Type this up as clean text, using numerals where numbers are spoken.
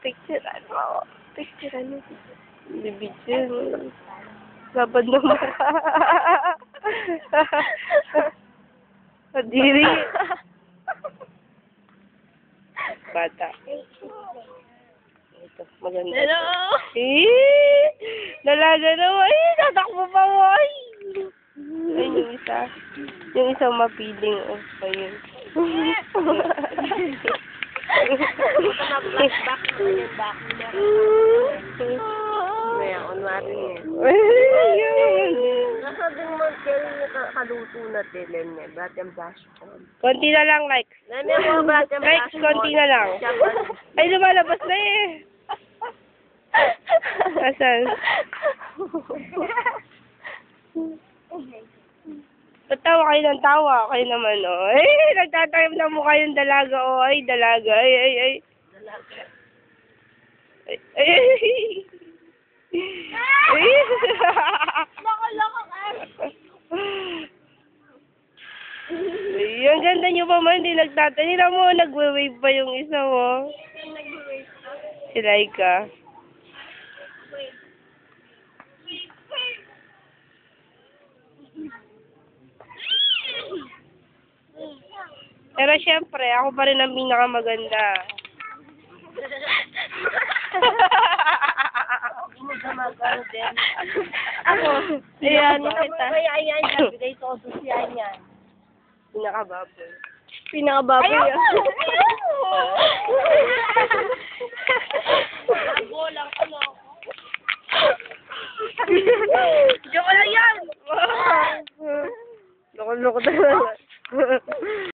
Picturean mo ako. Picturean mo. Bibidyo mo. Labad na mo. Kadiri. Bata. Ito, maganda. Hello! Dalaga naman. Tatakbo pa mo. Ayun yung isa. Yung isang mapiling. Oh, ayun. Back yung back. Maya, kunwari eh. Nasa din mo kayo kaluto na tilim niya. Ba't yung blush on? Konti na lang, likes. Nami mo ba't yung Likes, blush on? konti na lang. Ay, lumalabas na eh. Asan? Ba't tawa kayo ng tawa? Kayo naman, oh. Ay, nagtatayam na mukha yung dalaga, oh. Ay, dalaga. Ay. Ay. Ay. Loko-loko ka! Ay, ang ganda nyo pa man, hindi nagtatanila mo, nagwe-wave pa yung isa mo. Nag-wave ka? Si Laika. Pero syempre, ako pa rin ang pinakamaganda. Hindi ka mag-ano din. Ako, ayan, Kita. Kaya yan, bigay ko yan yan. pinakababoy. Pinakababoy yan. Bolang ano. Joke lang yan! Loko-loko talaga.